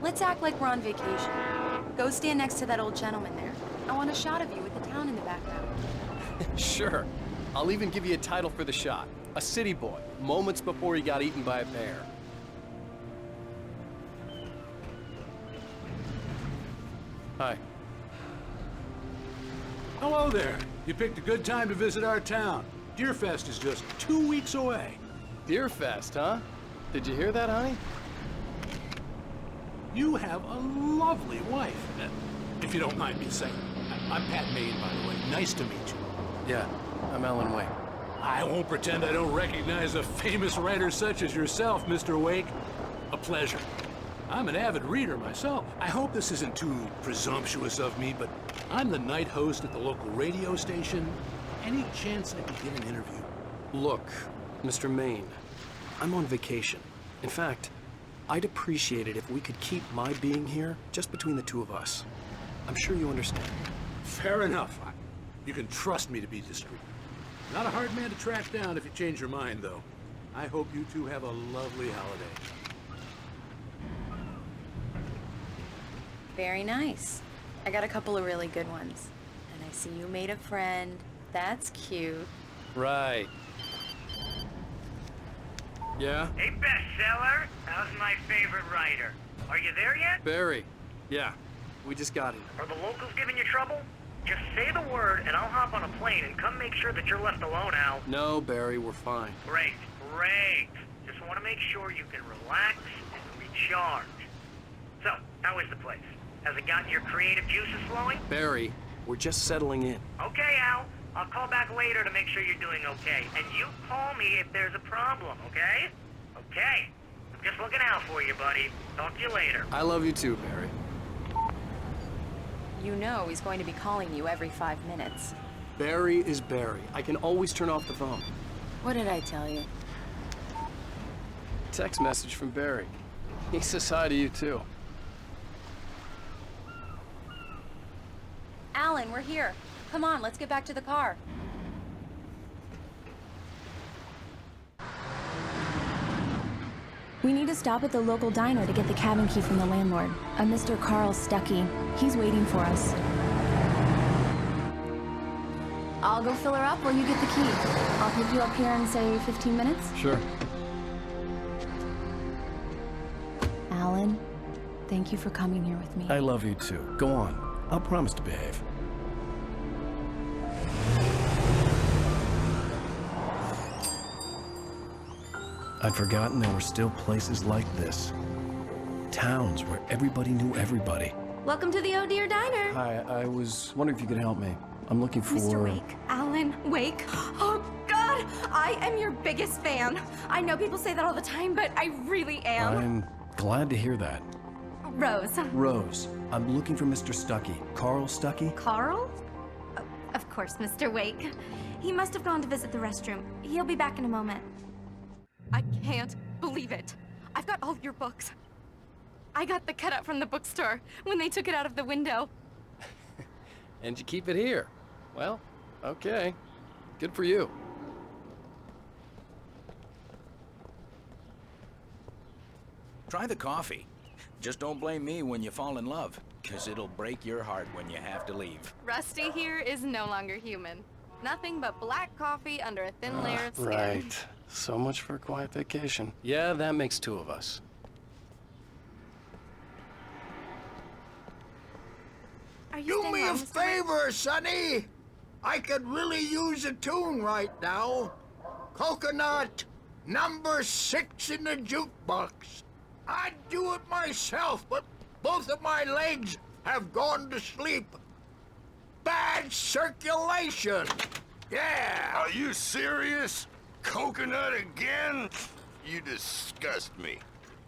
Let's act like we're on vacation. Go stand next to that old gentleman there. I want a shot of you with the town in the background. Sure. I'll even give you a title for the shot. A city boy, moments before he got eaten by a bear. Hi. Hello there. You picked a good time to visit our town. Deerfest is just 2 weeks away. Deerfest, huh? Did you hear that, honey? You have a lovely wife. If you don't mind me saying. I'm Pat Maine, by the way. Nice to meet you. Yeah, I'm Alan Wake. I won't pretend I don't recognize a famous writer such as yourself, Mr. Wake. A pleasure. I'm an avid reader myself. I hope this isn't too presumptuous of me, but I'm the night host at the local radio station. Any chance I could get an interview? Look, Mr. Maine, I'm on vacation. In fact, I'd appreciate it if we could keep my being here just between the two of us. I'm sure you understand. Fair enough. You can trust me to be discreet. Not a hard man to track down if you change your mind, though. I hope you two have a lovely holiday. Very nice. I got a couple of really good ones. And I see you made a friend. That's cute. Right. Yeah? Hey, bestseller. How's my favorite writer? Are you there yet? Barry. Yeah. We just got here. Are the locals giving you trouble? Just say the word and I'll hop on a plane and come make sure that you're left alone, Al. No, Barry, we're fine. Great, great. Just want to make sure you can relax and recharge. So, how is the place? Has it gotten your creative juices flowing? Barry, we're just settling in. Okay, Al. I'll call back later to make sure you're doing okay. And you call me if there's a problem, okay? Okay. I'm just looking out for you, buddy. Talk to you later. I love you too, Barry. You know he's going to be calling you every 5 minutes. Barry is Barry. I can always turn off the phone. What did I tell you? Text message from Barry. He says hi to you too. Alan, we're here. Come on, let's get back to the car. We need to stop at the local diner to get the cabin key from the landlord, a Mr. Carl Stuckey. He's waiting for us. I'll go fill her up while you get the key. I'll pick you up here in, say, 15 minutes? Sure. Alan, thank you for coming here with me. I love you too. Go on. I'll promise to behave. I'd forgotten there were still places like this. Towns where everybody knew everybody. Welcome to the Oh Dear Diner. Hi, I was wondering if you could help me. I'm looking for... Mr. Wake. Alan Wake. Oh, God! I am your biggest fan. I know people say that all the time, but I really am. I'm glad to hear that. Rose. Rose, I'm looking for Mr. Stuckey. Carl Stuckey? Carl? Oh, of course, Mr. Wake. He must have gone to visit the restroom. He'll be back in a moment. I can't believe it. I've got all your books. I got the cutout from the bookstore when they took it out of the window. And you keep it here. Well, okay. Good for you. Try the coffee. Just don't blame me when you fall in love, 'cause it'll break your heart when you have to leave. Rusty here is no longer human. Nothing but black coffee under a thin layer of skin. Right. So much for a quiet vacation. Yeah, that makes two of us. Are you Do staying me a long, Mr. Wake? favor, Sonny. I could really use a tune right now. Coconut, number 6 in the jukebox. I'd do it myself, but both of my legs have gone to sleep. Bad circulation. Yeah. Are you serious? Coconut again? You disgust me.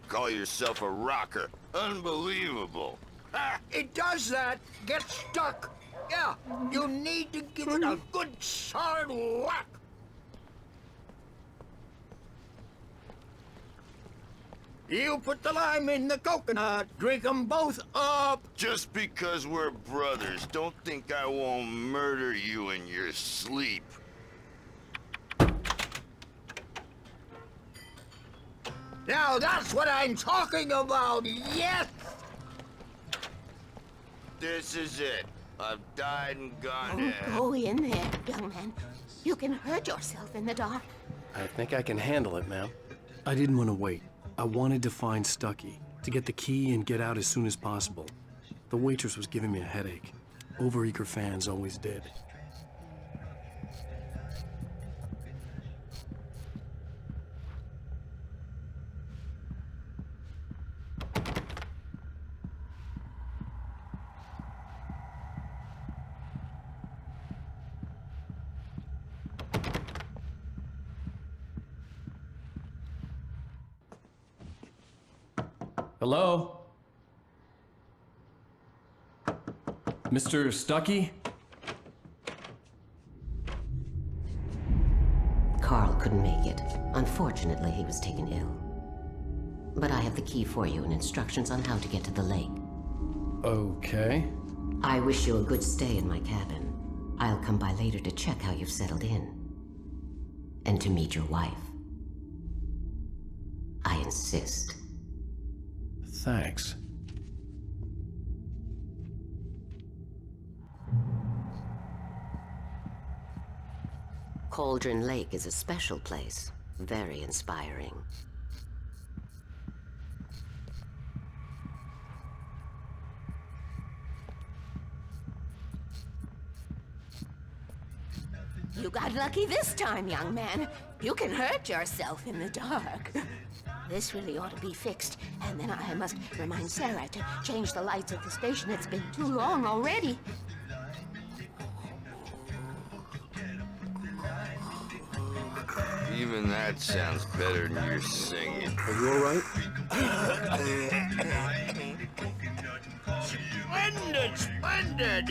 Call yourself a rocker. Unbelievable. Ha! It does that. Get stuck. Yeah, you need to give it a good solid whack. You put the lime in the coconut. Drink 'em both up. Just because we're brothers, don't think I won't murder you in your sleep. Now that's what I'm talking about. Yes. This is it. I've died and gone to Don't hell. go in there, young man. You can hurt yourself in the dark. I think I can handle it, ma'am. I didn't want to wait. I wanted to find Stucky, to get the key and get out as soon as possible. The waitress was giving me a headache. Overeager fans always did. Hello? Mr. Stucky? Carl couldn't make it. Unfortunately, he was taken ill. But I have the key for you and instructions on how to get to the lake. Okay. I wish you a good stay in my cabin. I'll come by later to check how you've settled in. And to meet your wife. I insist. Thanks. Cauldron Lake is a special place. Very inspiring. You got lucky this time, young man. You can hurt yourself in the dark. This really ought to be fixed, and then I must remind Sarah to change the lights at the station. It's been too long already. Even that sounds better than your singing. Are you all right? Splendid, splendid!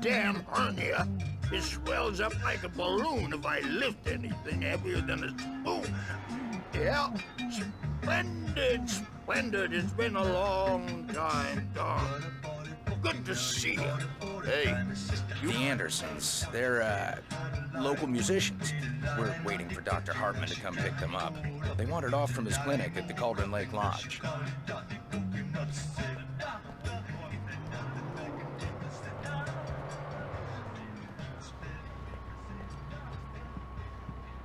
Damn hernia. It swells up like a balloon if I lift anything heavier than a spoon. Yeah, splendid, splendid. It's been a long time, Doc. Good to see you. Hey, the Andersons, they're, local musicians. We're waiting for Dr. Hartman to come pick them up. They wandered off from his clinic at the Cauldron Lake Lodge.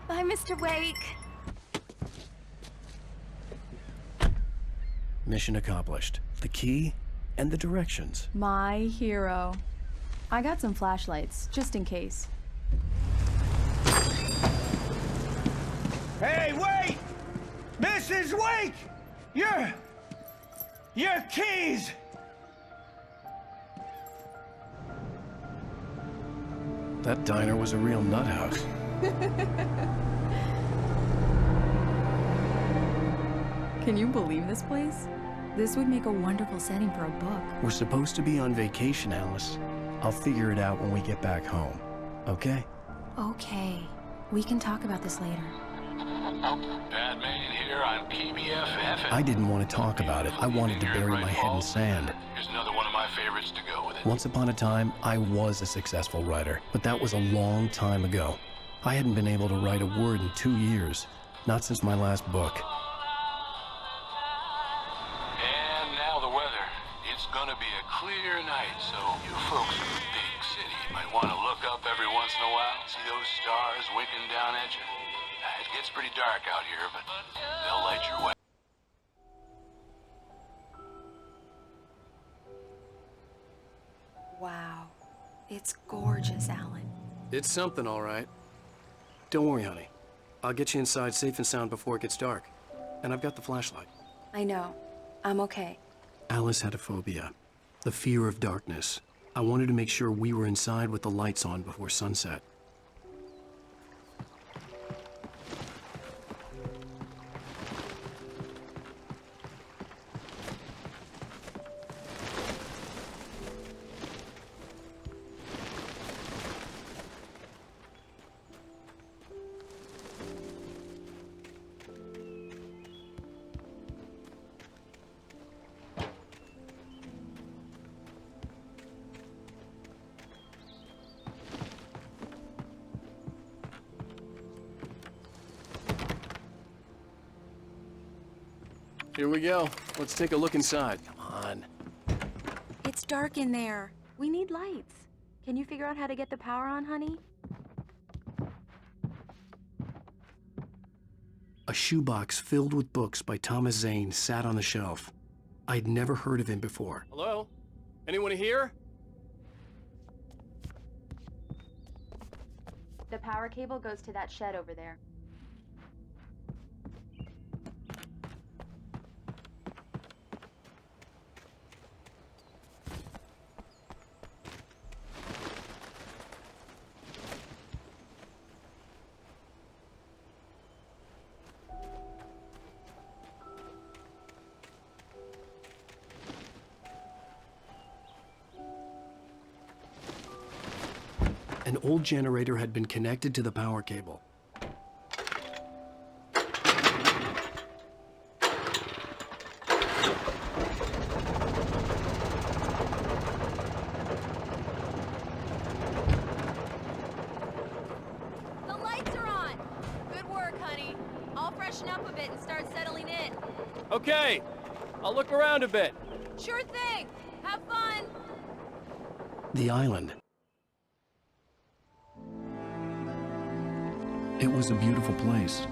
Bye, Mr. Wake. Mission accomplished. The key and the directions. My hero. I got some flashlights, just in case. Hey, wait! Mrs. Wake! Your keys! That diner was a real nut house. Can you believe this place? This would make a wonderful setting for a book. We're supposed to be on vacation, Alice. I'll figure it out when we get back home. Okay? Okay. We can talk about this later. Bad man here on PBFF. I didn't want to talk about it. I wanted to bury my head in sand. Here's another one of my favorites to go with it. Once upon a time, I was a successful writer, but that was a long time ago. I hadn't been able to write a word in 2 years, not since my last book. And now the weather. It's gonna be a clear night, so you folks in the big city might want to look up every once in a while, see those stars winking down at you. It gets pretty dark out here, but they'll light your way. Wow. It's gorgeous, Alan. It's something, all right. Don't worry, honey. I'll get you inside safe and sound before it gets dark. And I've got the flashlight. I know. I'm okay. Alice had a phobia. The fear of darkness. I wanted to make sure we were inside with the lights on before sunset. Here we go. Let's take a look inside. Come on. It's dark in there. We need lights. Can you figure out how to get the power on, honey? A shoebox filled with books by Thomas Zane sat on the shelf. I'd never heard of him before. Hello? Anyone here? The power cable goes to that shed over there. An old generator had been connected to the power cable. The lights are on! Good work, honey. I'll freshen up a bit and start settling in. Okay, I'll look around a bit. Sure thing! Have fun! The island. It was a beautiful place.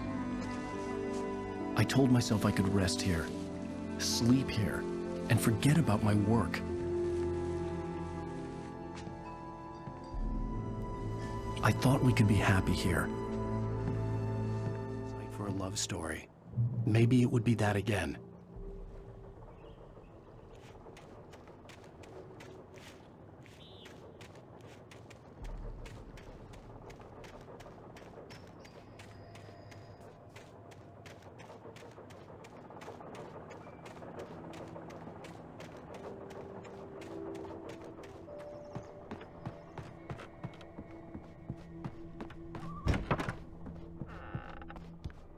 I told myself I could rest here, sleep here, and forget about my work. I thought we could be happy here. Like for a love story. Maybe it would be that again.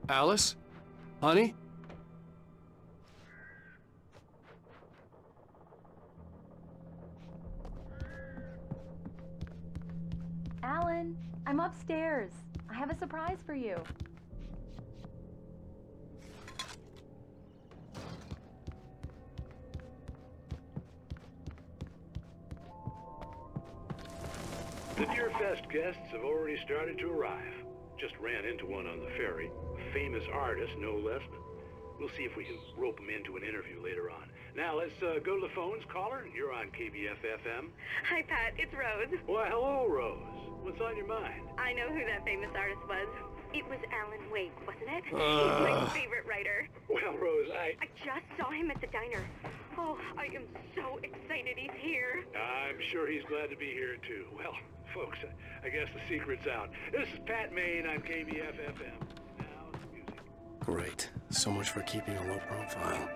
Alice? Honey? Alan, I'm upstairs. I have a surprise for you. The Deer Fest guests have already started to arrive. Just ran into one on the ferry. A famous artist, no less, but we'll see if we can rope him into an interview later on. Now, let's go to the phones. Caller, you're on KBF-FM. Hi, Pat. It's Rose. Why, hello, Rose. What's on your mind? I know who that famous artist was. It was Alan Wake, wasn't it? He's my favorite writer. Well, Rose, I just saw him at the diner. Oh, I am so excited he's here. I'm sure he's glad to be here, too. Well, folks, I guess the secret's out. This is Pat Maine on KBF-FM. Now, music. Great. So much for keeping a low profile.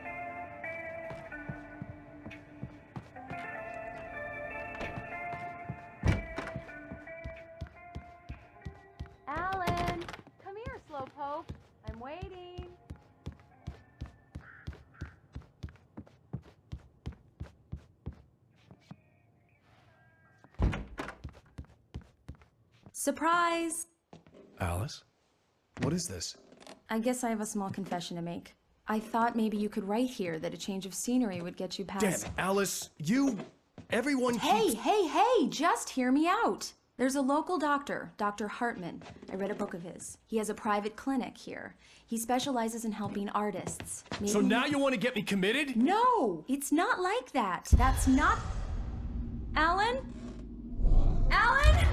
Alan, come here, slowpoke. I'm waiting. Surprise! Alice? What is this? I guess I have a small confession to make. I thought maybe you could write here that a change of scenery would get you past... Damn it, Alice, everyone Hey, just hear me out. There's a local doctor, Dr. Hartman. I read a book of his. He has a private clinic here. He specializes in helping artists. So now you want to get me committed? No, it's not like that. That's not... Alan? Alan?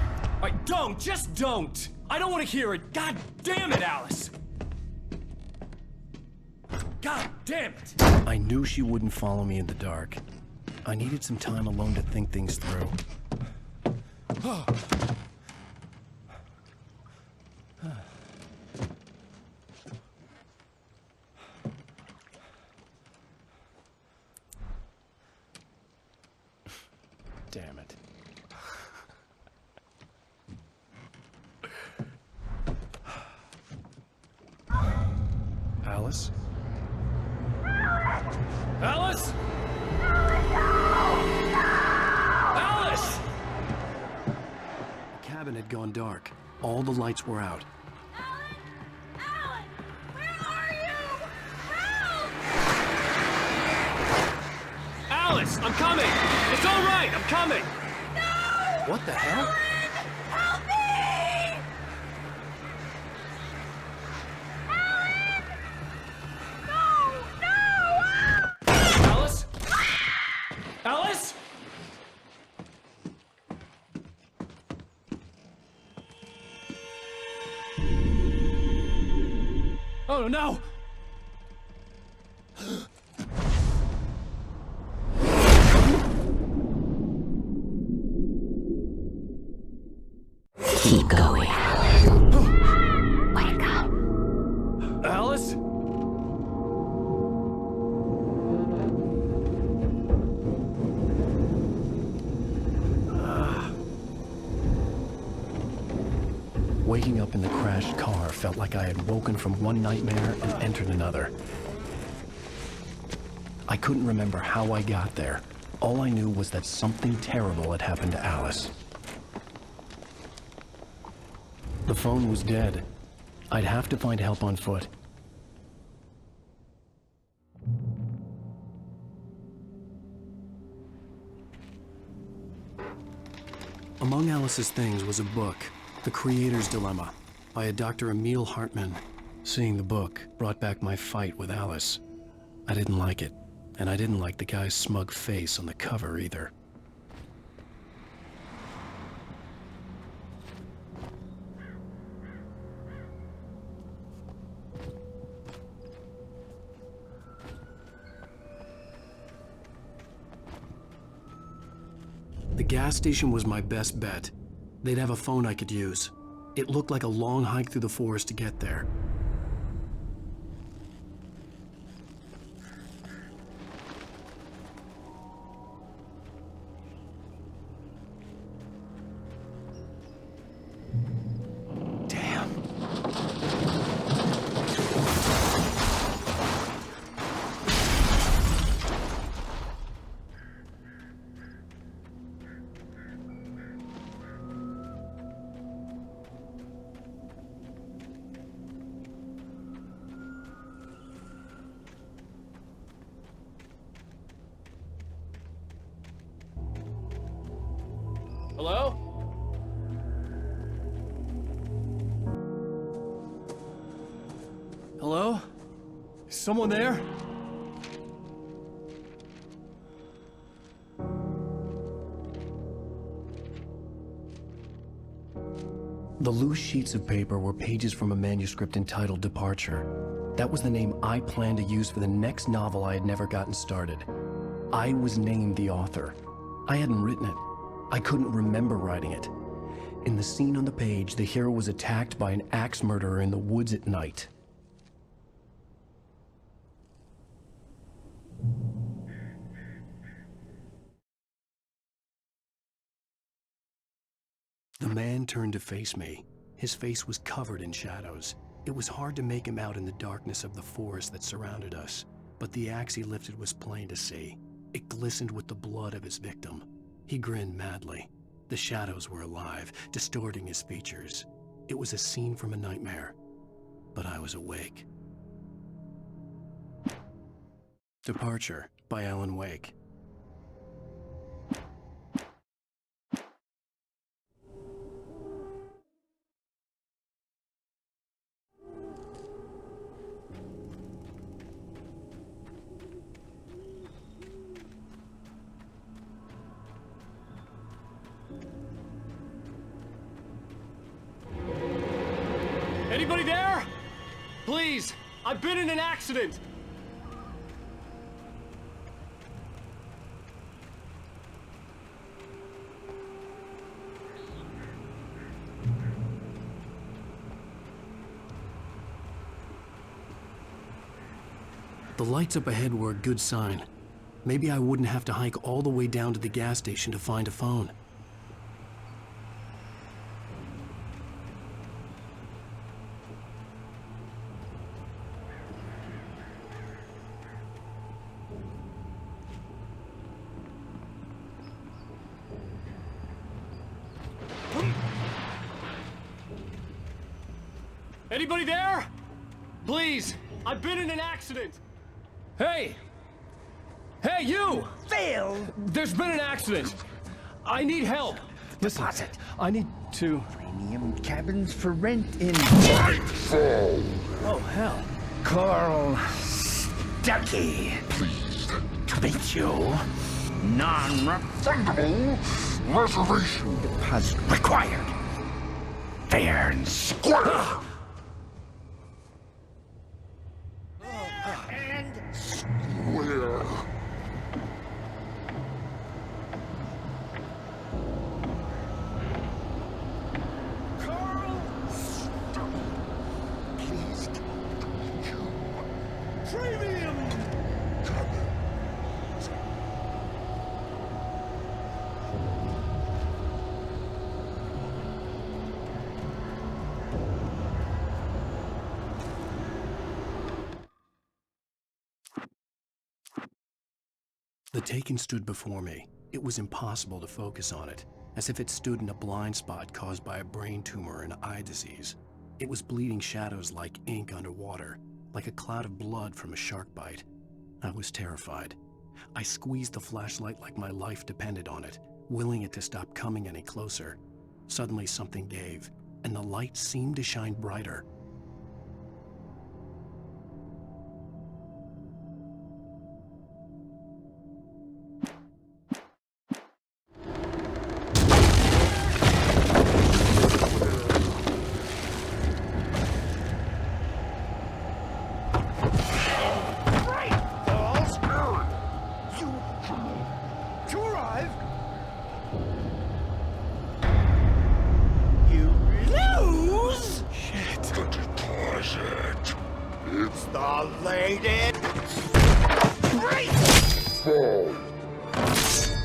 Just don't! I don't want to hear it! God damn it, Alice! God damn it! I knew she wouldn't follow me in the dark. I needed some time alone to think things through. Damn it. Alice? Alice? Alice! The cabin had gone dark. All the lights were out. Alan! Where are you? Help! Alice! Alice, I'm coming! It's all right, I'm coming! No! What the hell? Help me! Alice? Alice? Oh no! Keep going. Wake up. Alice? Waking up in the crashed car felt like I had woken from one nightmare and entered another. I couldn't remember how I got there. All I knew was that something terrible had happened to Alice. The phone was dead. I'd have to find help on foot. Among Alice's things was a book, The Creator's Dilemma, by a Dr. Emil Hartmann. Seeing the book brought back my fight with Alice. I didn't like it, and I didn't like the guy's smug face on the cover either. The gas station was my best bet. They'd have a phone I could use. It looked like a long hike through the forest to get there. Hello? Hello? Is someone there? The loose sheets of paper were pages from a manuscript entitled Departure. That was the name I planned to use for the next novel I had never gotten started. I was named the author. I hadn't written it. I couldn't remember writing it. In the scene on the page, the hero was attacked by an axe murderer in the woods at night. The man turned to face me. His face was covered in shadows. It was hard to make him out in the darkness of the forest that surrounded us, but the axe he lifted was plain to see. It glistened with the blood of his victim. He grinned madly. The shadows were alive, distorting his features. It was a scene from a nightmare, but I was awake. Departure by Alan Wake. Anybody there? Please, I've been in an accident. The lights up ahead were a good sign. Maybe I wouldn't have to hike all the way down to the gas station to find a phone. Anybody there? Please, I've been in an accident. Hey! Hey, you! Phil! There's been an accident. I need help. Listen, Deposit. I need to... Premium cabins for rent in... Nightfall! Oh, hell. Carl Stuckey. Please. To meet you. Non-refundable Reservation deposit required. Fair and square. And Square. Carl Stuckey. Please talk to you. Premium. The Taken stood before me. It was impossible to focus on it, as if it stood in a blind spot caused by a brain tumor and eye disease. It was bleeding shadows like ink underwater, like a cloud of blood from a shark bite. I was terrified. I squeezed the flashlight like my life depended on it, willing it to stop coming any closer. Suddenly something gave, and the light seemed to shine brighter.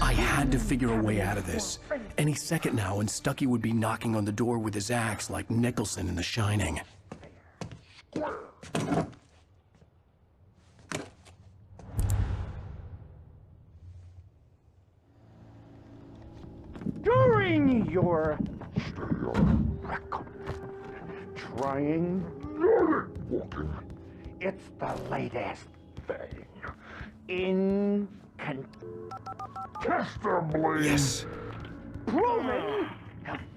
I had to figure a way out of this. Any second now, and Stuckey would be knocking on the door with his axe like Nicholson in The Shining. During your trying, it's the latest thing. Incontestably. Yes. Proven.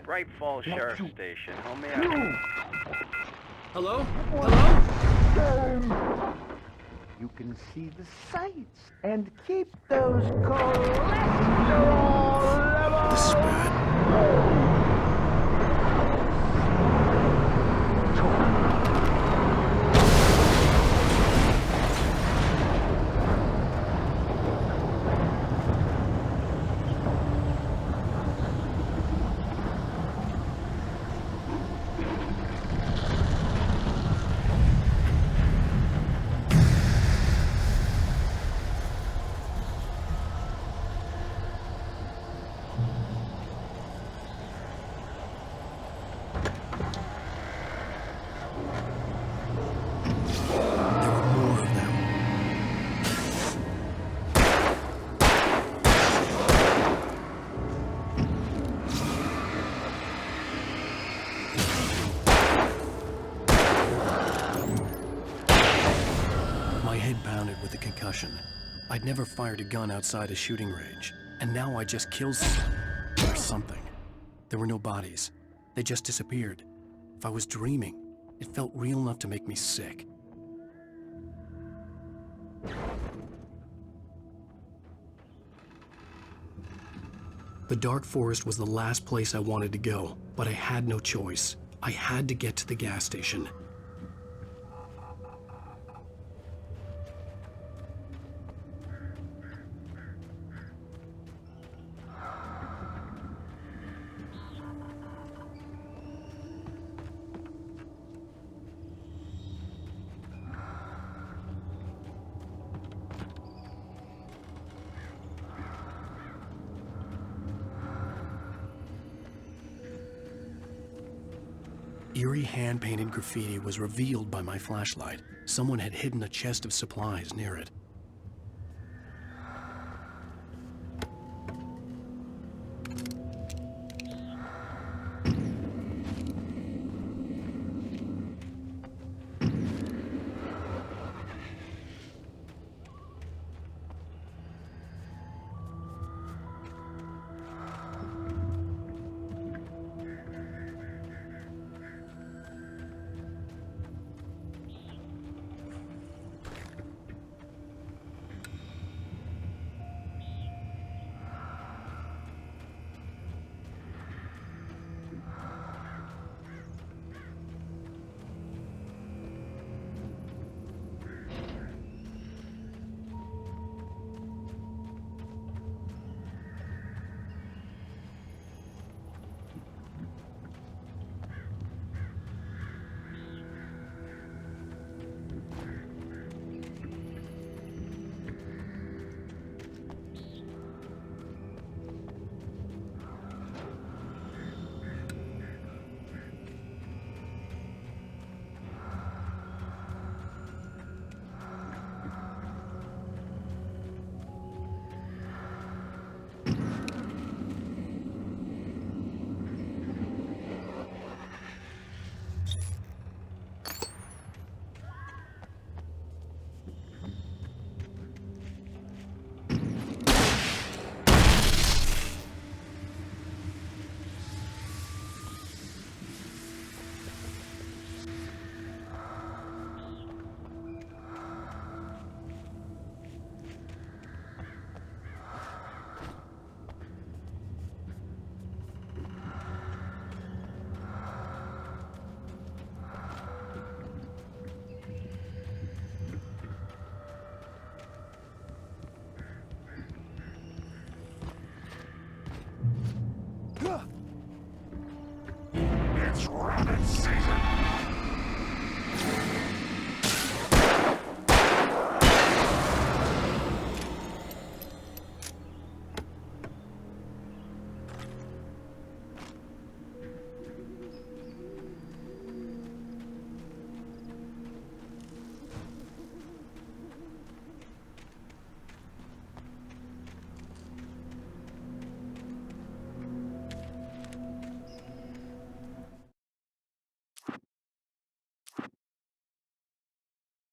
Bright Falls Sheriff Station. How may I? Hello? Hello? You can see the sights and keep those cholesterol levels. The spat. I'd never fired a gun outside a shooting range, and now I just killed someone, or something. There were no bodies. They just disappeared. If I was dreaming, it felt real enough to make me sick. The dark forest was the last place I wanted to go, but I had no choice. I had to get to the gas station. Eerie hand-painted graffiti was revealed by my flashlight. Someone had hidden a chest of supplies near it.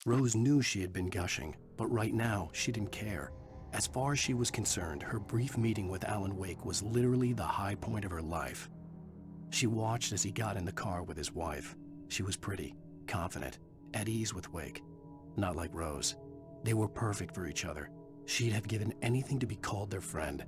Rose knew she had been gushing, but right now she didn't care. As far as she was concerned, her brief meeting with Alan Wake was literally the high point of her life. She watched as he got in the car with his wife. She was pretty, confident, at ease with Wake. Not like Rose. They were perfect for each other. She'd have given anything to be called their friend.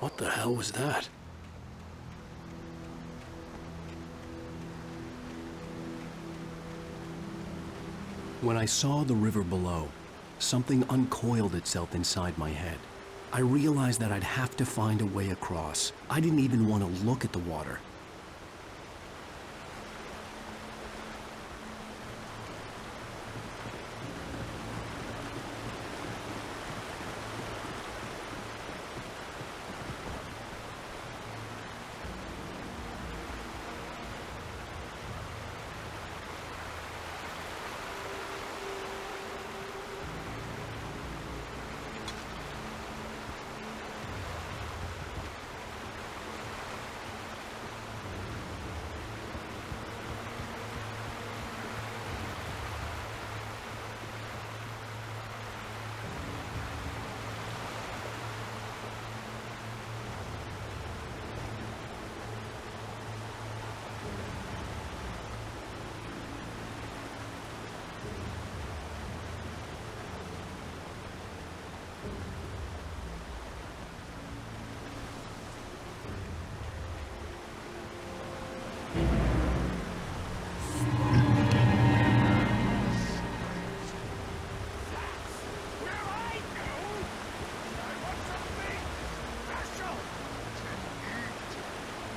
What the hell was that? When I saw the river below, something uncoiled itself inside my head. I realized that I'd have to find a way across. I didn't even want to look at the water.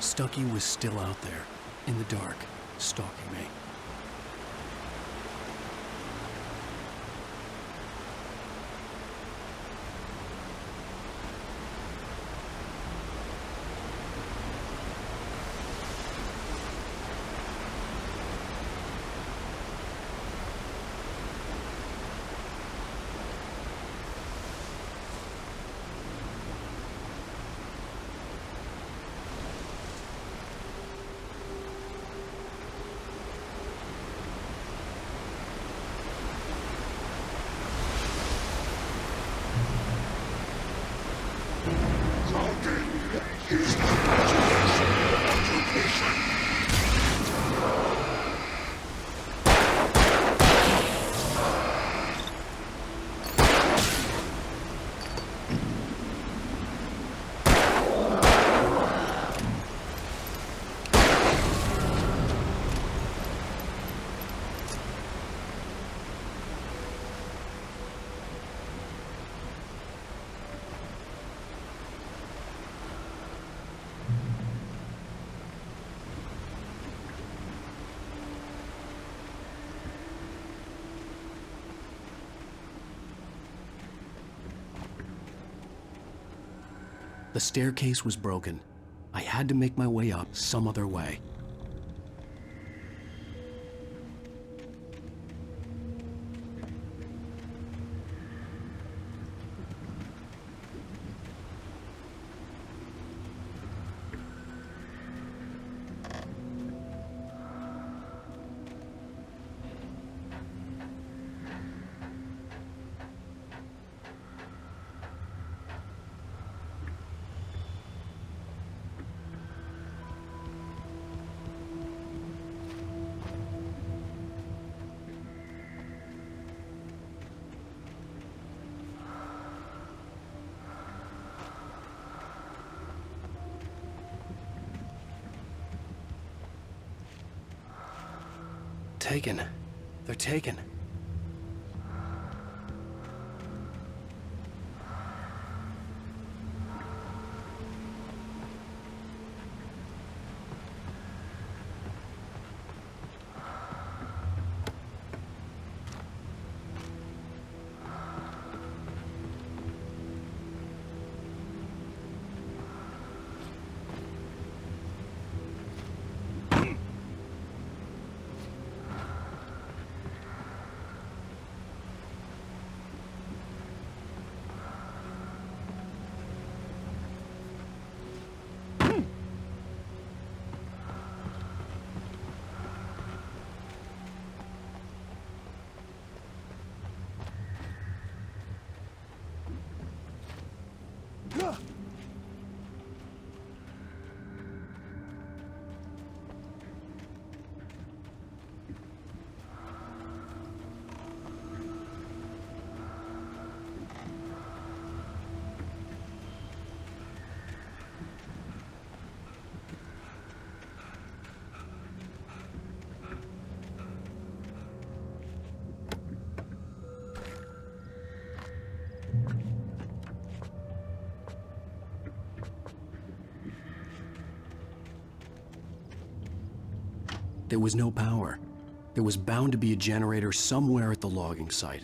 Stucky was still out there, in the dark, stalking me. The staircase was broken. I had to make my way up some other way. taken. They're taken. There was no power. There was bound to be a generator somewhere at the logging site.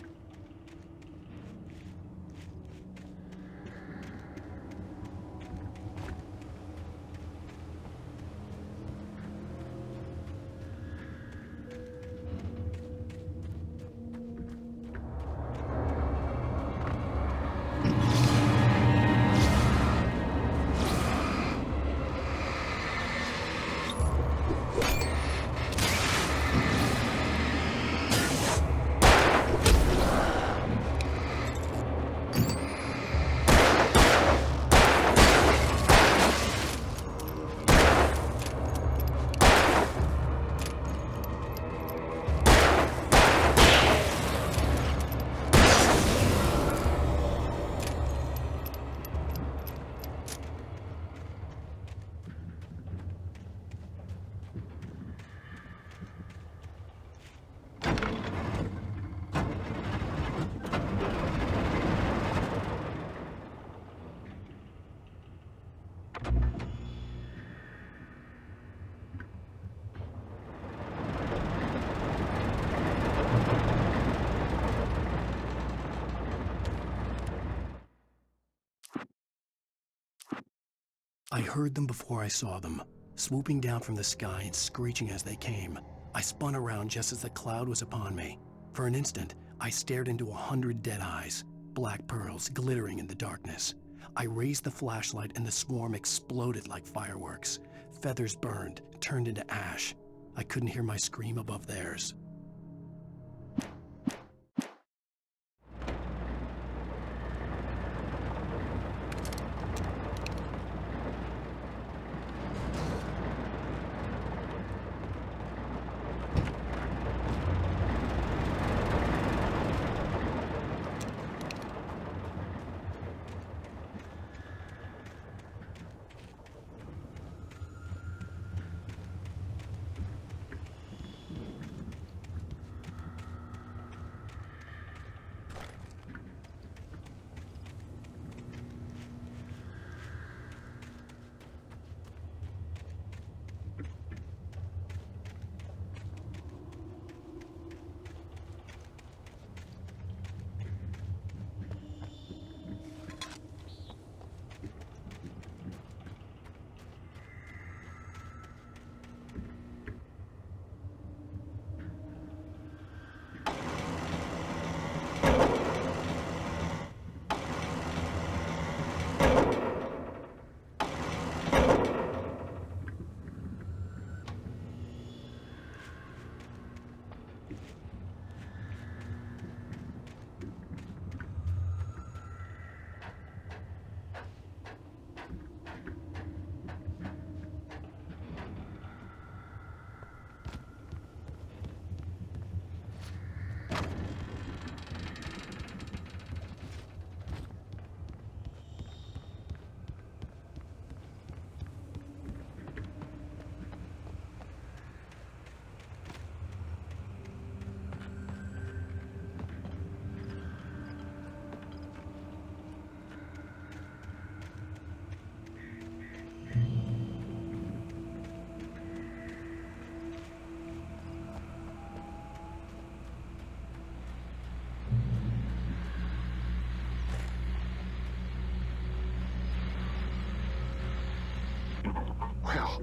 I heard them before I saw them, swooping down from the sky and screeching as they came. I spun around just as the cloud was upon me. For an instant, I stared into 100 dead eyes, black pearls glittering in the darkness. I raised the flashlight and the swarm exploded like fireworks. Feathers burned, turned into ash. I couldn't hear my scream above theirs.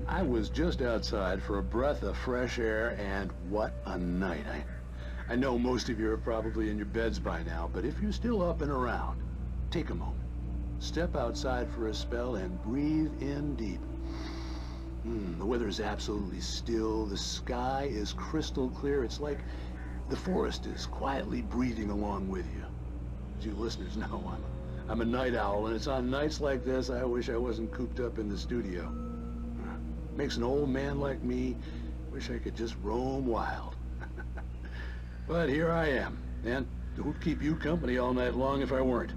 I was just outside for a breath of fresh air, and what a night. I know most of you are probably in your beds by now, but if you're still up and around, take a moment. Step outside for a spell and breathe in deep. The weather is absolutely still. The sky is crystal clear. It's like the forest is quietly breathing along with you. As you listeners know, I'm a night owl, and it's on nights like this I wish I wasn't cooped up in the studio. Makes an old man like me wish I could just roam wild. But here I am, and who'd keep you company all night long if I weren't?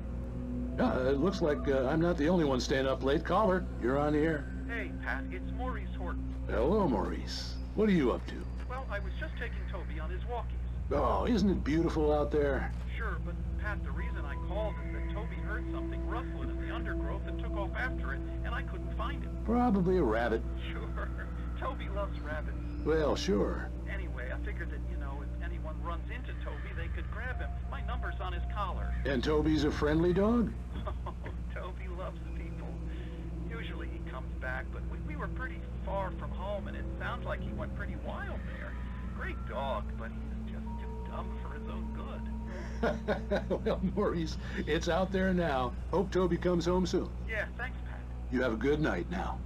It looks like I'm not the only one staying up late. Caller, you're on the air. Hey, Pat, it's Maurice Horton. Hello, Maurice. What are you up to? Well, I was just taking Toby on his walkies. Oh, isn't it beautiful out there? Sure, but Pat, the reason I called is that Toby heard something rustling in the undergrowth and took off after it, and I couldn't find him. Probably a rabbit. Sure. Toby loves rabbits. Well, sure. Anyway, I figured that, if anyone runs into Toby, they could grab him. My number's on his collar. And Toby's a friendly dog? Oh, Toby loves people. Usually he comes back, but we were pretty far from home, and it sounds like he went pretty wild there. Great dog, but he's just too dumb for his own good. Well, Maurice, it's out there now. Hope Toby comes home soon. Yeah, thanks, Pat. You have a good night now.